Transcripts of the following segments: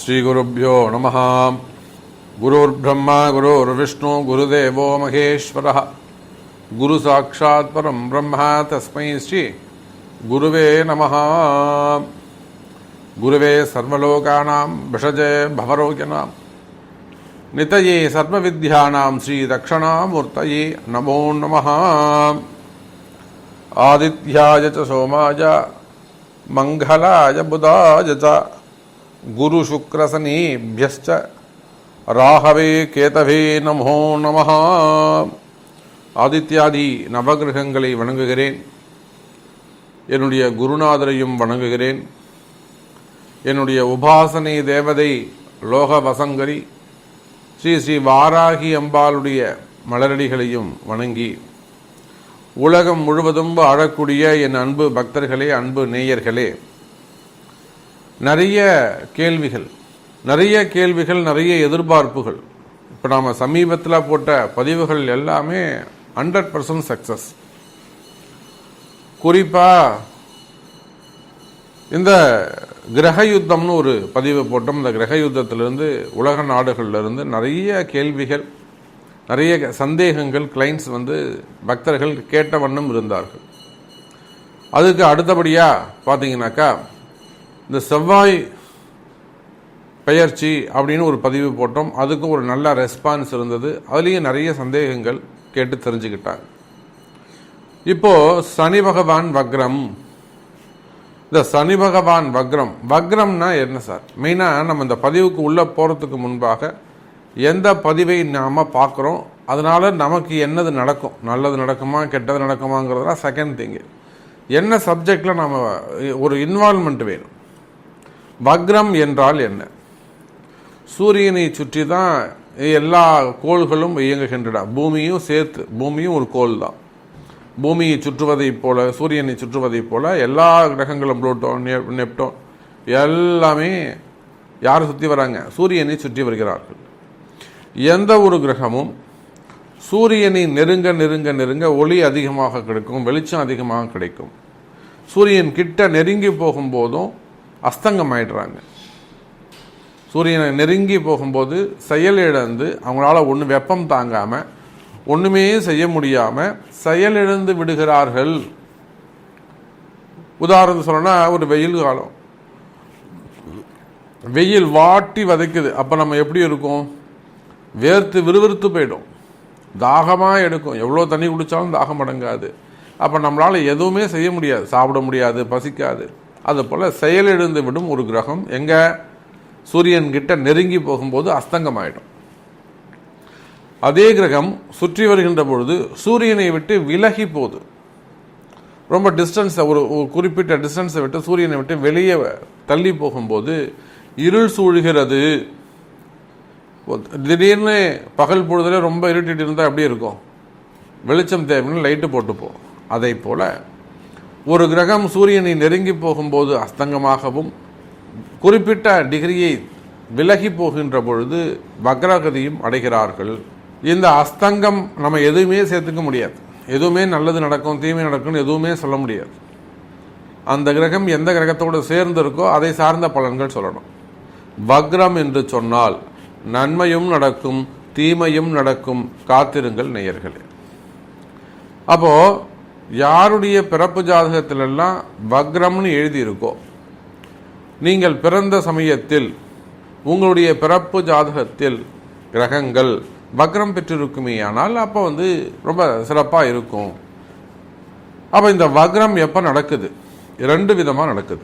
ஸ்ரீகுருப்யோ நமः. குருர்பிரம்மா குருர்விஷ்ணு குருதேவோ மகேஸ்வரः. குரு சாட்சாத் பரம் பிரம்மா தஸ்மை ஸ்ரீ குருவே நமः. குருவே சர்வலோகானாம் விஷஜே பவரோகிணாம் நிதயே சர்வவித்யானாம் ஸ்ரீ தக்ஷணாமூர்த்தயே நமோ நமः. ஆதித்யாய ச சோமாய மங்களாய புதாய ச குரு சுக்ரசனீபியஸ்ச ராகவே கேதவே நமோ நமः. ஆதித்யாதி நவகிரகங்களை வணங்குகிறேன். என்னுடைய குருநாதரையும் வணங்குகிறேன். என்னுடைய உபாசனை தேவதை லோக வசங்கரி ஸ்ரீ ஸ்ரீ வாராகி அம்பாளுடைய மலரடிகளையும் வணங்கி உலகம் முழுவதும் வாழக்கூடிய என் அன்பு பக்தர்களே, அன்பு நேயர்களே, நிறைய கேள்விகள், நிறைய எதிர்பார்ப்புகள். இப்போ நாம் சமீபத்தில் போட்ட பதிவுகள் எல்லாமே 100% சக்சஸ். குறிப்பாக இந்த கிரக யுத்தம்னு ஒரு பதிவு போட்டோம். இந்த கிரக யுத்தத்திலிருந்து உலக நாடுகளிலிருந்து நிறைய கேள்விகள், நிறைய சந்தேகங்கள் கிளைண்ட்ஸ் பக்தர்கள் கேட்ட வண்ணம் இருந்தார்கள். அதுக்கு அடுத்தபடியாக பார்த்தீங்கன்னாக்கா இந்த செவ்வாய் பெயர்ச்சி அப்படின்னு ஒரு பதிவு போட்டோம். அதுக்கு ஒரு நல்ல ரெஸ்பான்ஸ் இருந்தது. அதுலேயும் நிறைய சந்தேகங்கள் கேட்டு தெரிஞ்சுக்கிட்டாங்க. இப்போது சனி பகவான் வக்ரம். இந்த சனி பகவான் வக்ரம்னா என்ன சார்? மெயினாக நம்ம இந்த பதிவுக்கு உள்ளே போகிறதுக்கு முன்பாக எந்த பதிவை நாம் பார்க்குறோம், அதனால் நமக்கு என்னது நடக்கும், நல்லது நடக்குமா கெட்டது நடக்குமாங்கிறதுலாம் செகண்ட் திங்கு. என்ன சப்ஜெக்டில் நாம் ஒரு இன்வால்மெண்ட் வேணும். வக்ரம் என்றால் என்ன? சூரியனை சுற்றி தான் எல்லா கோள்களும் இயங்குகின்றன. பூமியும் சேர்த்து, பூமியும் ஒரு கோள் தான். பூமியை சுற்றுவதைப் போல, சூரியனை சுற்றுவதைப் போல எல்லா கிரகங்களும் புளூட்டோ, நெப்டோன் எல்லாமே யாரை சுற்றி வராங்க? சூரியனை சுற்றி வருகிறார்கள். எந்த ஒரு கிரகமும் சூரியனை நெருங்க நெருங்க நெருங்க ஒளி அதிகமாக கிடைக்கும், வெளிச்சம் அதிகமாக கிடைக்கும். சூரியன் கிட்ட நெருங்கி போகும்போதும் அஸ்தங்கம் ஆயிடுறாங்க. சூரியனை நெருங்கி போகும்போது செயலிழந்து அவங்களால வெப்பம் தாங்காமல் ஒன்றுமே செய்ய முடியாமல் செயலிழந்து விடுகிறார்கள். உதாரணம் சொல்லணும்னா ஒரு வெயில் காலம், வெயில் வாட்டி வதைக்குது. அப்போ நம்ம எப்படி இருக்கும்? வேர்த்து விறுவிறுத்து போயிடும், தாகமாக எடுக்கும். எவ்வளோ தண்ணி குடித்தாலும் தாகம் அடங்காது. அப்போ நம்மளால் எதுவுமே செய்ய முடியாது, சாப்பிட முடியாது, பசிக்காது. அதுபோல் செயலிழந்து விடும் ஒரு கிரகம் எங்கே? சூரியன்கிட்ட நெருங்கி போகும்போது அஸ்தங்கமாயிடும். அதே கிரகம் சுற்றி வருகின்ற பொழுது சூரியனை விட்டு விலகி போகுது. ரொம்ப டிஸ்டன்ஸை, ஒரு குறிப்பிட்ட டிஸ்டன்ஸை விட்டு சூரியனை விட்டு வெளியே தள்ளி போகும்போது இருள் சூழ்கிறது. திடீர்னு பகல் பொழுதுல ரொம்ப இருட்டிட்டு இருந்தால் எப்படி இருக்கும்? வெளிச்சம் தேவைன்னு லைட்டு போட்டுப்போம். அதை போல ஒரு கிரகம் சூரியனை நெருங்கி போகும்போது அஸ்தங்கமாகவும், குறிப்பிட்ட டிகிரியை விலகி போகின்ற பொழுது வக்ரகதியும் அடைகிறார்கள். இந்த அஸ்தங்கம் நம்ம எதுவுமே சேர்த்துக்க முடியாது. எதுவுமே நல்லது நடக்கும் தீமை நடக்கும்னு எதுவுமே சொல்ல முடியாது. அந்த கிரகம் எந்த கிரகத்தோடு சேர்ந்து இருக்கோ அதை சார்ந்த பலன்கள் சொல்லணும். வக்ரம் என்று சொன்னால் நன்மையும் நடக்கும் தீமையும் நடக்கும். காத்திருங்கள் நேயர்களே. அப்போ யாருடைய பிறப்பு ஜாதகத்திலெல்லாம் வக்ரம்னு எழுதியிருக்கோ, நீங்கள் பிறந்த சமயத்தில் உங்களுடைய பிறப்பு ஜாதகத்தில் கிரகங்கள் வக்ரம் பெற்றிருக்குமே ஆனால் அப்போ ரொம்ப சிறப்பாக இருக்கும். அப்போ இந்த வக்ரம் எப்போ நடக்குது? 2 விதமாக நடக்குது.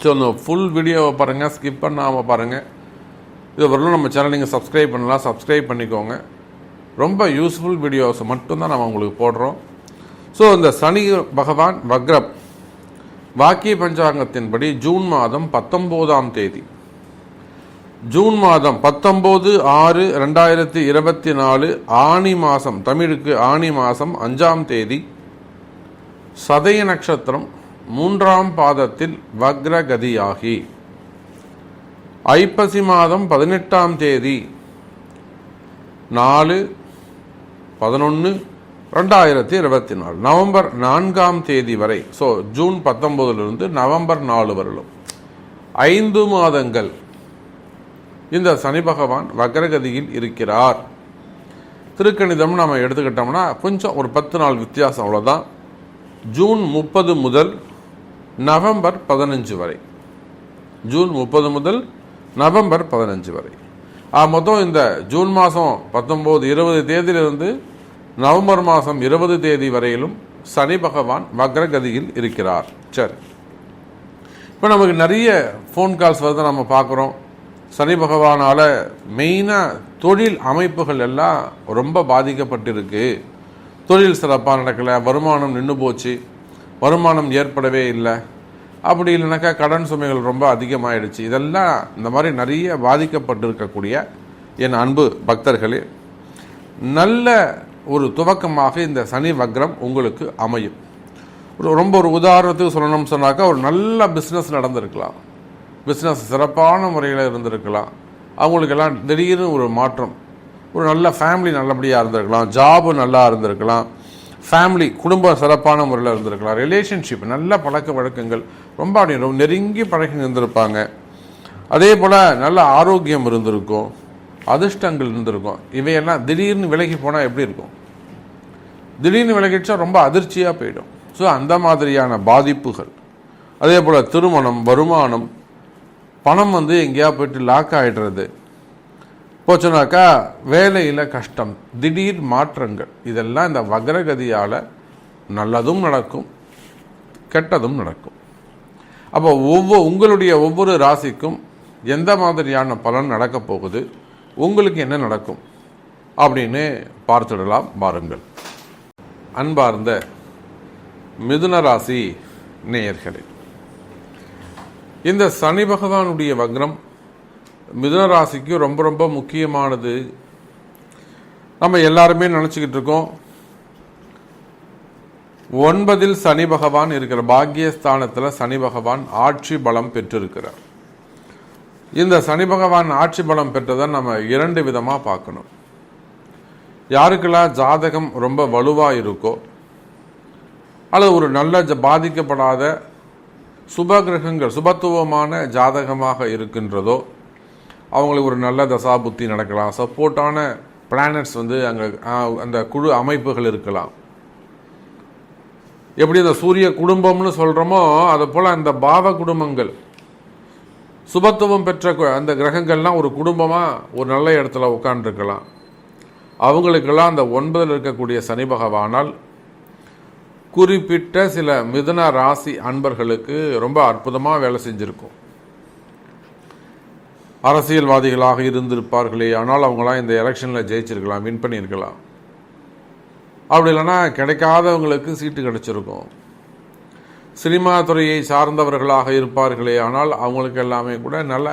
ஸோ இந்த ஃபுல் வீடியோவை பாருங்கள், ஸ்கிப் பண்ணாமல் பாருங்கள். இது வரலும் நம்ம சேனல் நீங்கள் சப்ஸ்கிரைப் பண்ணலாம், சப்ஸ்கிரைப் பண்ணிக்கோங்க. ரொம்ப யூஸ்ஃபுல் வீடியோஸ் மட்டும்தான் நம்ம உங்களுக்கு போடுறோம். ஸோ இந்த சனி பகவான் வக்ரம் வாக்கிய பஞ்சாங்கத்தின்படி ஜூன் மாதம் 19ஆம் தேதி, ஜூன் மாதம் 19/6/2024 ஆனி மாதம், தமிழுக்கு ஆனி மாதம் 5ஆம் தேதி, சதய நட்சத்திரம் 3ஆம் பாதத்தில் வக்ரகதியாகி ஐப்பசி மாதம் 18ஆம் தேதி 4/11/2024 நவம்பர் 4ஆம் தேதி வரை. ஸோ ஜூன் 19 நவம்பர் 4 வரலும் 5 மாதங்கள் இந்த சனி பகவான் வக்ரகதியில் இருக்கிறார். திருக்கணிதம் நம்ம எடுத்துக்கிட்டோம்னா கொஞ்சம் ஒரு 10 நாள் வித்தியாசம், அவ்வளோதான். ஜூன் 30 முதல் நவம்பர் 15 வரை, ஜூன் 30 முதல் நவம்பர் 15 வரை. மொத்தம் இந்த ஜூன் மாதம் 19, 20 தேதியிலிருந்து நவம்பர் மாதம் 20 தேதி வரையிலும் சனி பகவான் வக்ரகதியில் இருக்கிறார். சரி, இப்போ நமக்கு நிறைய ஃபோன் கால்ஸ் வருது, நம்ம பார்க்குறோம். சனி பகவானால் மெயினாக தொழில் அமைப்புகள் எல்லாம் ரொம்ப பாதிக்கப்பட்டிருக்கு. தொழில் சிறப்பாக நடக்கலை, வருமானம் நின்று போச்சு, வருமானம் ஏற்படவே இல்லை, அப்படி இல்லைனாக்கா கடன் சுமைகள் ரொம்ப அதிகமாகிடுச்சு. இதெல்லாம் இந்த மாதிரி நிறைய பாதிக்கப்பட்டிருக்கக்கூடிய என் அன்பு பக்தர்களே, நல்ல ஒரு துவக்கமாக இந்த சனி வக்ரம் உங்களுக்கு அமையும். ரொம்ப ஒரு உதாரணத்துக்கு சொல்லணும்னு சொன்னாக்கா, ஒரு நல்ல பிஸ்னஸ் நடந்திருக்கலாம், பிஸ்னஸ் சிறப்பான முறையில் இருந்திருக்கலாம், அவங்களுக்கெல்லாம் திடீர்னு ஒரு மாற்றம், ஒரு நல்ல ஃபேமிலி நல்லபடியாக இருந்திருக்கலாம், ஜாபு நல்லா இருந்திருக்கலாம், ஃபேமிலி குடும்பம் சிறப்பான முறையில் இருந்திருக்கலாம், ரிலேஷன்ஷிப் நல்ல பழக்க வழக்கங்கள் ரொம்ப அப்படி ரொம்ப நெருங்கி பழகி இருந்திருப்பாங்க. அதே போல் நல்ல ஆரோக்கியம் இருந்திருக்கும், அதிர்ஷ்டங்கள் இருந்திருக்கும். இவையெல்லாம் திடீர்னு விலகி போனால் எப்படி இருக்கும்? திடீர்னு விலகிடுச்சா ரொம்ப அதிர்ச்சியாக போயிடும். ஸோ அந்த மாதிரியான பாதிப்புகள். அதே போல் திருமணம், வருமானம், பணம் எங்கேயா போயிட்டு லாக் ஆகிடுறது, போச்சுனாக்கா வேலையில் கஷ்டம், திடீர் மாற்றங்கள், இதெல்லாம் இந்த வக்ரகதியால் நல்லதும் நடக்கும், கெட்டதும் நடக்கும். அப்போ உங்களுடைய ஒவ்வொரு ராசிக்கும் எந்த மாதிரியான பலன் நடக்கப் போகுது, உங்களுக்கு என்ன நடக்கும் அப்படின்னு பார்த்துடலாம் பாருங்கள். அன்பார்ந்த மிதுன ராசி நேயர்களே, இந்த சனி பகவானுடைய வக்ரம் மிதுன ராசிக்கு ரொம்ப ரொம்ப முக்கியமானது. நம்ம எல்லாருமே நினச்சிக்கிட்டு இருக்கோம், 9 சனி பகவான் இருக்கிற பாக்கியஸ்தானத்தில் சனி பகவான் ஆட்சி பலம் பெற்றிருக்கிறார். இந்த சனி பகவான் ஆட்சி பலம் பெற்றதை நம்ம 2 விதமாக பார்க்கணும். யாருக்கெல்லாம் ஜாதகம் ரொம்ப வலுவாக இருக்கோ, அல்லது ஒரு நல்ல பாதிக்கப்படாத சுப கிரகங்கள் சுபத்துவமான ஜாதகமாக இருக்கின்றதோ, அவங்களுக்கு ஒரு நல்ல தசா புத்தி நடக்கலாம், சப்போர்ட்டான பிளானட்ஸ் அங்கே அந்த குழு அமைப்புகள் இருக்கலாம். எப்படி அந்த சூரிய குடும்பம்னு சொல்கிறோமோ, அதை போல் அந்த பாவ குடும்பங்கள் சுபத்துவம் பெற்ற அந்த கிரகங்கள்லாம் ஒரு குடும்பமாக ஒரு நல்ல இடத்துல உட்காந்துருக்கலாம். அவங்களுக்கெல்லாம் அந்த 9 இருக்கக்கூடிய சனி பகவானால் குறிப்பிட்ட சில மிதுன ராசி அன்பர்களுக்கு ரொம்ப அற்புதமாக வேலை செஞ்சுருக்கும். அரசியல்வாதிகளாக இருந்திருப்பார்களே, ஆனால் அவங்களாம் இந்த எலெக்ஷனில் ஜெயிச்சிருக்கலாம், வின் பண்ணியிருக்கலாம். அப்படி இல்லைன்னா கிடைக்காதவங்களுக்கு சீட்டு கிடைச்சிருக்கும். சினிமா துறையை சார்ந்தவர்களாக இருப்பார்களே, ஆனால் அவங்களுக்கு எல்லாமே கூட நல்ல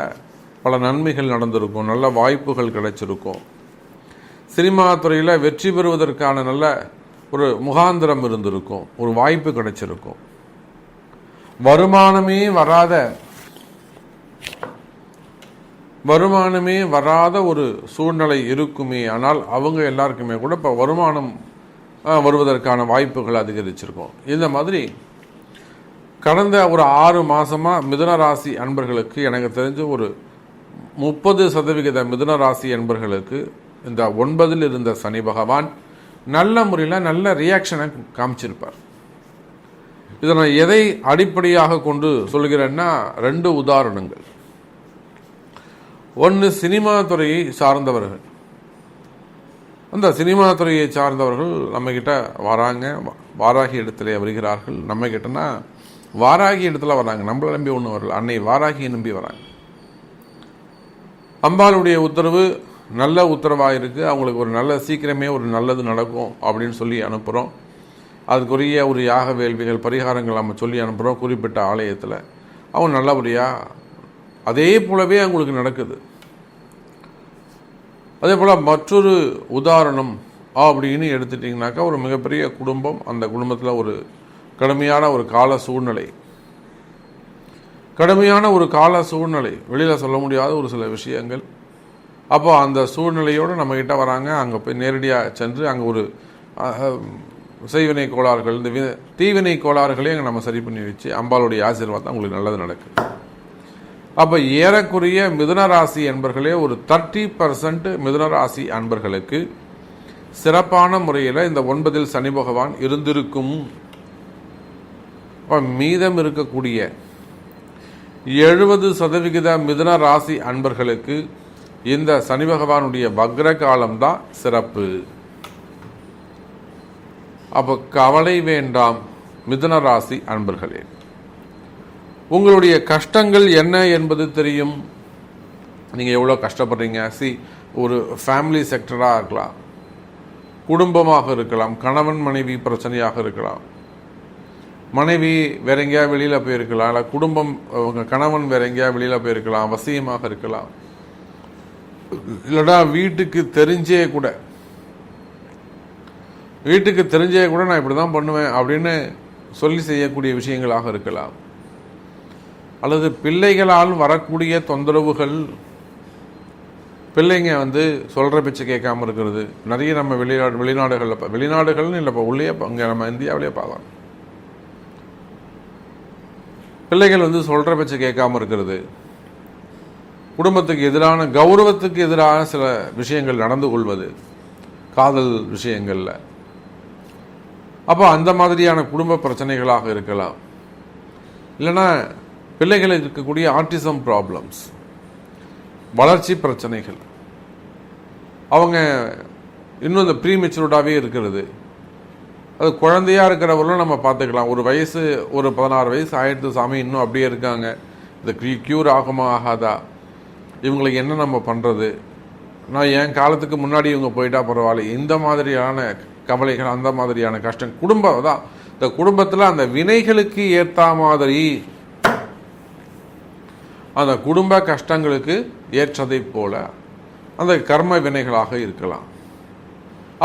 பல நன்மைகள் நடந்திருக்கும், நல்ல வாய்ப்புகள் கிடைச்சிருக்கும். சினிமா துறையில் வெற்றி பெறுவதற்கான நல்ல ஒரு முகாந்திரம் இருந்திருக்கும், ஒரு வாய்ப்பு கிடைச்சிருக்கும். வருமானமே வராத ஒரு சூழ்நிலை இருக்குமே, ஆனால் அவங்க எல்லாருக்குமே கூட இப்போ வருமானம் வருவதற்கான வாய்ப்புகள் அதிகரிச்சிருக்கும். இந்த மாதிரி கடந்த ஒரு 6 மாதமாக மிதுன ராசி அன்பர்களுக்கு எனக்கு தெரிஞ்ச ஒரு 30% மிதுன ராசி அன்பர்களுக்கு இந்த 9 இருந்த சனி பகவான் நல்ல முறையில் நல்ல ரியாக்ஷனை காமிச்சிருப்பார். இதை நான் எதை அடிப்படையாக கொண்டு சொல்கிறேன்னா, 2 உதாரணங்கள். ஒன்று, சினிமா துறையை சார்ந்தவர்கள். அந்த சினிமா துறையை சார்ந்தவர்கள் நம்மக்கிட்ட வராங்க, வாராகி இடத்துல வருகிறார்கள். நம்ம கிட்டனா வாராகி இடத்துல வராங்க, நம்மளை நம்பி ஒன்று வரல, அன்னை வாராகியை நம்பி வராங்க. அம்பாளுடைய உத்தரவு நல்ல உத்தரவாக இருக்குது, அவங்களுக்கு ஒரு நல்ல சீக்கிரமே ஒரு நல்லது நடக்கும் அப்படின்னு சொல்லி அனுப்புகிறோம். அதுக்குரிய ஒரு யாக வேள்விகள் பரிகாரங்கள் நம்ம சொல்லி அனுப்புகிறோம் குறிப்பிட்ட ஆலயத்தில். அவங்க நல்லபடியாக அதே போலவே அவங்களுக்கு நடக்குது. அதே போல் மற்றொரு உதாரணம் அப்படின்னு எடுத்துட்டிங்கனாக்கா, ஒரு மிகப்பெரிய குடும்பம், அந்த குடும்பத்தில் ஒரு கடுமையான ஒரு கால சூழ்நிலை, வெளியில் சொல்ல முடியாத ஒரு சில விஷயங்கள். அப்போ அந்த சூழ்நிலையோடு நம்மக்கிட்ட வராங்க. அங்கே போய் நேரடியாக சென்று அங்கே ஒரு செய்வினை கோளாறுகள், இந்த தீவினை கோளாறுகளே அங்கே நம்ம சரி பண்ணி வச்சு அம்பாளுடைய ஆசீர்வாதம் உங்களுக்கு நல்லது நடக்குது. அப்போ ஏறக்குறைய மிதுனராசி அன்பர்களே ஒரு 30% மிதுனராசி அன்பர்களுக்கு சிறப்பான முறையில் இந்த 9 சனி பகவான் இருந்திருக்கும். மீதம் இருக்கக்கூடிய 70% மிதுன ராசி அன்பர்களுக்கு இந்த சனி பகவானுடைய வக்ர காலம்தான் சிறப்பு. அப்போ கவலை வேண்டாம் மிதுன ராசி அன்பர்களே. உங்களுடைய கஷ்டங்கள் என்ன என்பது தெரியும். நீங்கள் எவ்வளோ கஷ்டப்படுறீங்க. ஒரு ஃபேமிலி செக்டராக இருக்கலாம், குடும்பமாக இருக்கலாம், கணவன் மனைவி பிரச்சனையாக இருக்கலாம், மனைவி வேற எங்கேயா வெளியில் போயிருக்கலாம், இல்லை குடும்பம் கணவன் வேற எங்கேயா வெளியில் போயிருக்கலாம், வசியமாக இருக்கலாம், இல்லைனா வீட்டுக்கு தெரிஞ்சே கூட நான் இப்படி தான் பண்ணுவேன் அப்படின்னு சொல்லி செய்யக்கூடிய விஷயங்களாக இருக்கலாம், அல்லது பிள்ளைகளால் வரக்கூடிய தொந்தரவுகள், பிள்ளைங்க சொல்கிற பேச்சு கேட்காம இருக்கிறது. நிறைய நம்ம வெளிநாடுகள்னு இல்லை, இப்போ உள்ளே இங்கே நம்ம இந்தியாவிலே பார்க்கலாம். பிள்ளைகள் சொல்கிற பேச்சு கேட்காம இருக்கிறது, குடும்பத்துக்கு எதிரான கௌரவத்துக்கு எதிரான சில விஷயங்கள் நடந்து கொள்வது, காதல் விஷயங்கள்ல. அப்போ அந்த மாதிரியான குடும்ப பிரச்சனைகளாக இருக்கலாம். இல்லைன்னா பிள்ளைகளுக்கு இருக்கக்கூடிய ஆட்டிசம் ப்ராப்ளம்ஸ், வளர்ச்சி பிரச்சனைகள், அவங்க இன்னும் இந்த ப்ரீமெச்சூர்டாகவே இருக்கிறது. அது குழந்தையாக இருக்கிறவர்களும் நம்ம பார்த்துக்கலாம். ஒரு 16 வயசு ஆயிடுத்து சாமி, இன்னும் அப்படியே இருக்காங்க, இந்த க்யூர் ஆகுமா ஆகாதா, இவங்களுக்கு என்ன நம்ம பண்ணுறது, நான் என் காலத்துக்கு முன்னாடி இவங்க போயிட்டா பரவாயில்ல, இந்த மாதிரியான கவலைகள், அந்த மாதிரியான கஷ்டம். குடும்பம் தான், இந்த குடும்பத்தில் அந்த வினைகளுக்கு ஏற்ற மாதிரி அந்த குடும்ப கஷ்டங்களுக்கு ஏற்றதை போல அந்த கர்ம வினைகளாக இருக்கலாம்.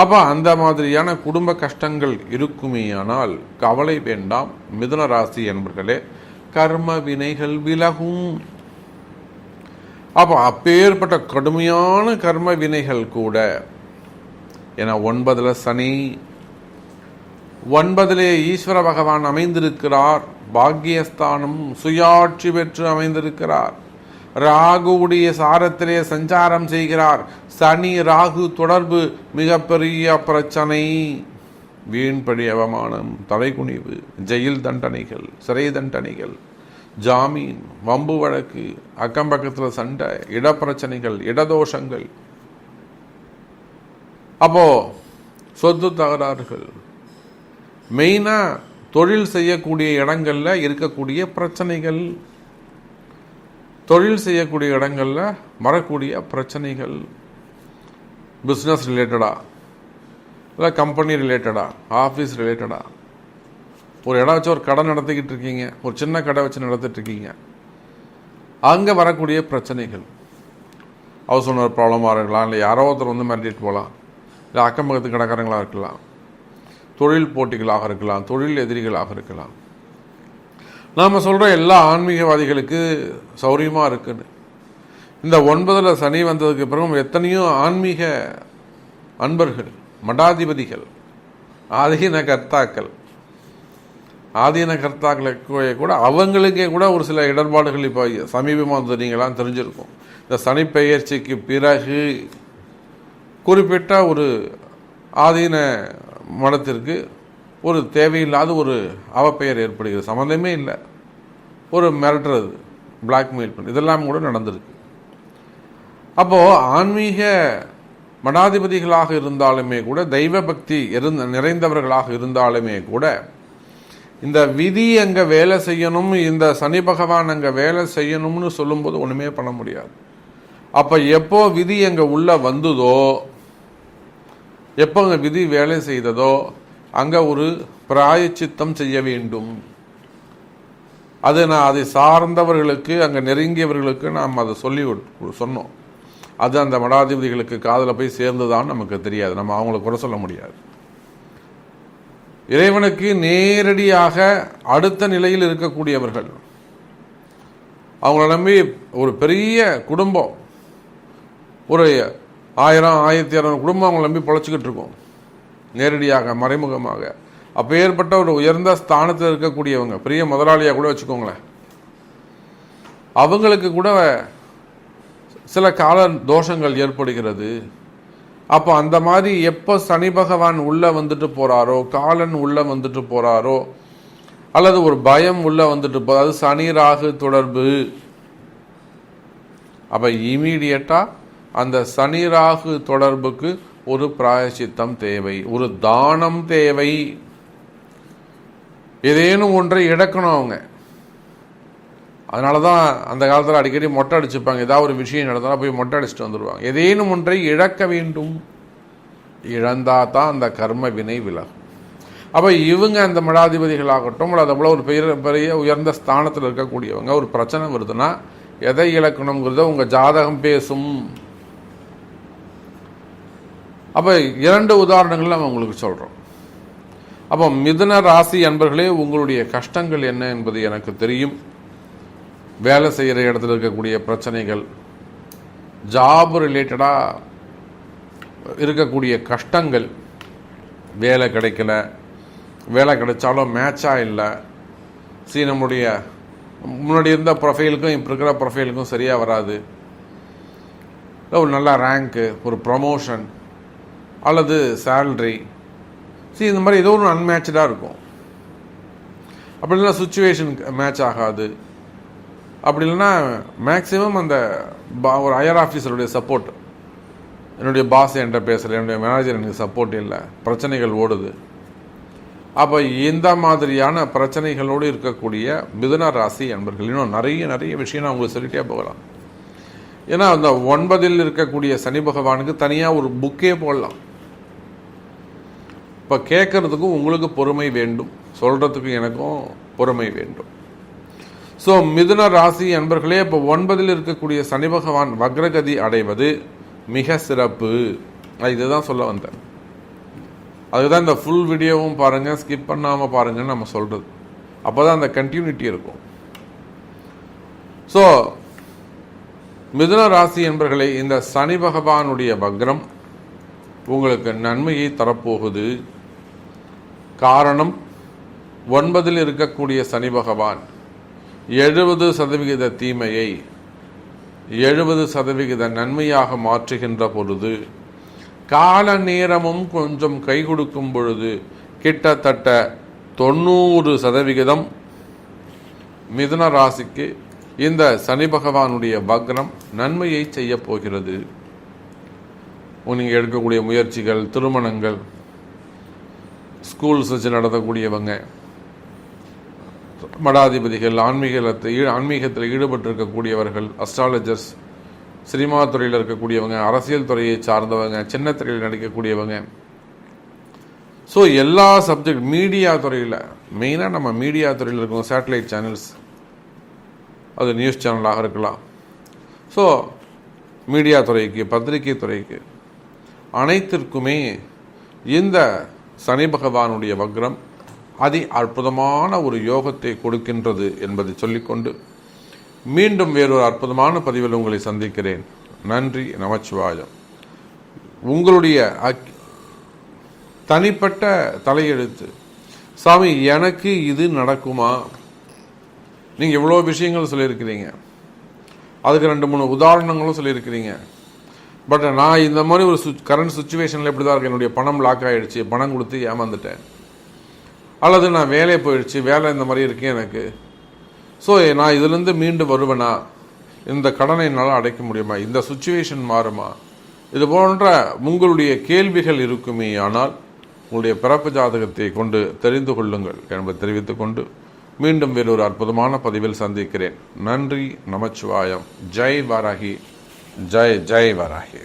அப்போ அந்த மாதிரியான குடும்ப கஷ்டங்கள் இருக்குமேயானால் கவலை வேண்டாம் மிதுன ராசி என்பர்களே, கர்ம வினைகள் விலகும். அப்போ அப்பேற்பட்ட கடுமையான கர்ம வினைகள் கூட, ஏன்னா 9 சனி, 9 ஈஸ்வர பகவான் அமைந்திருக்கிறார், பாக்கியஸ்தானம் சுயாட்சி பெற்று அமைந்திருக்கிறார், ராகுவுடைய சாரத்திலே சஞ்சாரம் செய்கிறார். சனி ராகு தொடர்பு மிகப்பெரிய பிரச்சனை, வீண்படி அவமானம், தலைகுனிவு, ஜெயில் தண்டனைகள், சிறை தண்டனைகள், ஜாமீன், வம்பு வழக்கு, அக்கம் பக்கத்தில் சண்டை, இடப்பிரச்சனைகள், இடதோஷங்கள், அப்போ சொத்து தகராறுகள், மெயினா தொழில் செய்யக்கூடிய இடங்கள்ல இருக்கக்கூடிய பிரச்சனைகள், தொழில் செய்யக்கூடிய இடங்கள்ல வரக்கூடிய பிரச்சனைகள், பிஸ்னஸ் ரிலேட்டடா, இல்லை கம்பெனி ரிலேட்டடா, ஆஃபீஸ் ரிலேட்டடா, ஒரு இடம் வச்சு ஒரு கடை நடத்திக்கிட்டு இருக்கீங்க, ஒரு சின்ன கடை வச்சு நடத்திட்டு இருக்கீங்க, அங்கே வரக்கூடிய பிரச்சனைகள், ஹவுஸ் ஓனர் ப்ராப்ளமாக இருக்கலாம், இல்லை யாரோ ஒருத்தர் மிரட்டிட்டு போகலாம், இல்லை அக்கம் பக்கத்து கடைக்காரங்களாக இருக்கலாம், தொழில் போட்டிகளாக இருக்கலாம், தொழில் எதிரிகளாக இருக்கலாம். நாம் சொல்கிற எல்லா ஆன்மீகவாதிகளுக்கு சௌரியமாக இருக்குன்னு. இந்த 9 சனி வந்ததுக்கு பிறகு எத்தனையோ ஆன்மீக அன்பர்கள், மடாதிபதிகள், ஆதீன கர்த்தாக்களுக்கு கூட அவங்களுக்கே கூட ஒரு சில இடர்பாடுகள் இப்போ சமீபமாக நீங்களாம் தெரிஞ்சிருக்கும். இந்த சனி பெயர்ச்சிக்கு பிறகு குறிப்பிட்ட ஒரு ஆதீன மடத்திற்கு ஒரு தேவையில்லாத ஒரு அவப்பெயர் ஏற்படுகிறது, சம்மந்தமே இல்லை, ஒரு மிரட்டுறது, பிளாக்மெயில் பண்ணி, இதெல்லாம் கூட நடந்திருக்கு. அப்போது ஆன்மீக மடாதிபதிகளாக இருந்தாலுமே கூட, தெய்வ பக்தி நிறைந்தவர்களாக இருந்தாலுமே கூட, இந்த விதி அங்கே வேலை செய்யணும், இந்த சனி பகவான் அங்கே வேலை செய்யணும்னு சொல்லும்போது ஒன்றுமே பண்ண முடியாது. அப்போ எப்போ விதி அங்கே உள்ள வந்ததோ, எப்போ அங்கே விதி வேலை செய்ததோ, அங்கே ஒரு பிராயச்சித்தம் செய்ய வேண்டும். அதை சார்ந்தவர்களுக்கு, அங்கே நெருங்கியவர்களுக்கு நாம் அதை சொன்னோம். அது அந்த மடாதிபதிகளுக்கு காதில் போய் சேர்ந்துதான் நமக்கு தெரியாது, நம்ம அவங்களை குறை சொல்ல முடியாது. இறைவனுக்கு நேரடியாக அடுத்த நிலையில் இருக்கக்கூடியவர்கள், அவங்கள நம்பி ஒரு பெரிய குடும்பம், ஒரு 1000 1200 குடும்பம் அவங்களை நம்பி பொழைச்சிக்கிட்டு இருக்கோம், நேரடியாக மறைமுகமாக. அப்போ ஏற்பட்ட ஒரு உயர்ந்த ஸ்தானத்தில் இருக்கக்கூடியவங்க, பெரிய முதலாளியாக கூட வச்சுக்கோங்களேன், அவங்களுக்கு கூட சில கால தோஷங்கள் ஏற்படுகிறது. அப்போ அந்த மாதிரி எப்போ சனி பகவான் உள்ள வந்துட்டு போறாரோ, காலன் உள்ள வந்துட்டு போறாரோ, அல்லது ஒரு பயம் உள்ள வந்துட்டு போறாரு, அது சனி ராகு தொடர்பு. அப்ப இமீடியட்டா அந்த சனி ராகு தொடர்புக்கு ஒரு பிராயச்சித்தம் தேவை, ஒரு தானம் தேவை. ஏதேனும் ஒன்றை இழக்கணும் அவங்க. அதனாலதான் அந்த காலத்தில் அடிக்கடி மொட்டை அடிச்சுப்பாங்க. ஏதாவது ஒரு விஷயம் நடந்தாலும் போய் மொட்டை அடிச்சுட்டு வந்துடுவாங்க. ஏதேனும் ஒன்றை இழக்க வேண்டும். இழந்தா தான் அந்த கர்ம வினை விலகும். அப்ப இவங்க அந்த மடாதிபதிகளாகட்டும், அதை போல ஒரு பெரிய உயர்ந்த ஸ்தானத்தில் இருக்கக்கூடியவங்க, ஒரு பிரச்சனை வருதுன்னா எதை இழக்கணுங்கிறத உங்க ஜாதகம் பேசும். அப்ப 2 உதாரணங்கள் நம்ம உங்களுக்கு சொல்றோம். அப்போ மிதுன ராசி அன்பர்களே, உங்களுடைய கஷ்டங்கள் என்ன என்பது எனக்கு தெரியும். வேலை செய்கிற இடத்துல இருக்கக்கூடிய பிரச்சனைகள், ஜாப் ரிலேட்டடாக இருக்கக்கூடிய கஷ்டங்கள், வேலை கிடைக்கல, வேலை கிடைச்சாலும் மேட்சாக இல்லை, நம்முடைய முன்னாடி இருந்த ப்ரொஃபைலுக்கும் இப்போ இருக்கிற ப்ரொஃபைலுக்கும் சரியாக வராது, ஒரு நல்ல ரேங்க்கு, ஒரு ப்ரமோஷன் அல்லது சேல்ரி, இந்த மாதிரி ஏதோ ஒரு அன்மேட்சாக இருக்கும். அப்படி இல்லைன்னா சுச்சுவேஷன் மேட்ச் ஆகாது. அப்படி இல்லைன்னா மேக்சிமம் அந்த ஒரு ஹையர் ஆஃபீஸருடைய சப்போர்ட், என்னுடைய பாஸ் என்கிட்ட பேசலை, என்னுடைய மேனேஜர் எனக்கு சப்போர்ட் இல்லை, பிரச்சனைகள் ஓடுது. அப்போ இந்த மாதிரியான பிரச்சனைகளோடு இருக்கக்கூடிய மிதுன ராசி அன்பர்கள் இன்னும் நிறைய விஷயம் நான் உங்களுக்கு சொல்லிட்டே போகலாம். ஏன்னா அந்த 9 இருக்கக்கூடிய சனி பகவானுக்கு தனியாக ஒரு புக்கே போடலாம். இப்போ கேட்கறதுக்கும் உங்களுக்கு பொறுமை வேண்டும், சொல்றதுக்கு எனக்கும் பொறுமை வேண்டும். ஸோ மிதுன ராசி அன்பர்களே, இப்போ 9 இருக்கக்கூடிய சனி பகவான் வக்ரகதி அடைவது மிக சிறப்பு. இதுதான் சொல்ல வந்தேன். அதுதான் இந்த ஃபுல் வீடியோவும் பாருங்க, ஸ்கிப் பண்ணாமல் பாருங்கன்னு நம்ம சொல்றது. அப்போதான் அந்த கண்டினியூட்டி இருக்கும். ஸோ மிதுன ராசி என்பர்களே, இந்த சனி பகவானுடைய வக்ரம் உங்களுக்கு நன்மையை தரப்போகுது. காரணம், 9 இருக்கக்கூடிய சனி பகவான் 70% தீமையை 70% நன்மையாக மாற்றுகின்ற பொழுது, கால நேரமும் கொஞ்சம் கை கொடுக்கும் பொழுது கிட்டத்தட்ட 90% மிதுன ராசிக்கு இந்த சனி பகவானுடைய வக்ரம் நன்மையை செய்ய போகிறது. நீங்கள் எடுக்கக்கூடிய முயற்சிகள், திருமணங்கள், ஸ்கூல்ஸ் வச்சு நடத்தக்கூடியவங்க, மடாதிபதிகள், ஆன்மீகத்தில் ஈடுபட்டிருக்கக்கூடியவர்கள், அஸ்ட்ராலஜர்ஸ், சினிமா துறையில் இருக்கக்கூடியவங்க, அரசியல் துறையை சார்ந்தவங்க, சின்ன துறையில் நடிக்கக்கூடியவங்க, ஸோ எல்லா சப்ஜெக்ட், மீடியா துறையில், மெயினாக நம்ம மீடியா துறையில் இருக்கோம், சேட்டலைட் சேனல்ஸ், அது நியூஸ் சேனலாக இருக்கலாம். ஸோ மீடியா துறைக்கு, பத்திரிகை துறைக்கு, அனைத்திற்குமே இந்த சனி பகவானுடைய வக்ரம் அதி அற்புதமான ஒரு யோகத்தை கொடுக்கின்றது என்பதை சொல்லிக்கொண்டு மீண்டும் வேறொரு அற்புதமான பதிவில் உங்களை சந்திக்கிறேன். நன்றி, நமச்சிவாயம். உங்களுடைய தனிப்பட்ட தலையெழுத்து, சாமி எனக்கு இது நடக்குமா? நீங்கள் எவ்வளோ விஷயங்கள் சொல்லியிருக்கிறீங்க, அதுக்கு 2-3 உதாரணங்களும் சொல்லியிருக்கிறீங்க. பட் நான் இந்த மாதிரி ஒரு கரண்ட் சுச்சுவேஷனில் இப்படி தான் இருக்கேன். என்னுடைய பணம் லாக் ஆகிடுச்சு, பணம் கொடுத்து ஏமாந்துட்டேன், அல்லது நான் வேலையை போயிடுச்சு, வேலை இந்த மாதிரி இருக்கேன் எனக்கு. ஸோ நான் இதுலேருந்து மீண்டு வருவேனா? இந்த கடனை என்னால் அடைக்க முடியுமா? இந்த சுச்சுவேஷன் மாறுமா? இது போன்ற உங்களுடைய கேள்விகள் இருக்குமே. ஆனால் உங்களுடைய பிறப்பு ஜாதகத்தை கொண்டு தெரிந்து கொள்ளுங்கள் என்பதை தெரிவித்துக் கொண்டு மீண்டும் வேறொரு அற்புதமான பதிவில் சந்திக்கிறேன். நன்றி, நமச்சிவாயம். ஜெய் வாராகி, ஜெய் ஜெய் வாராகி.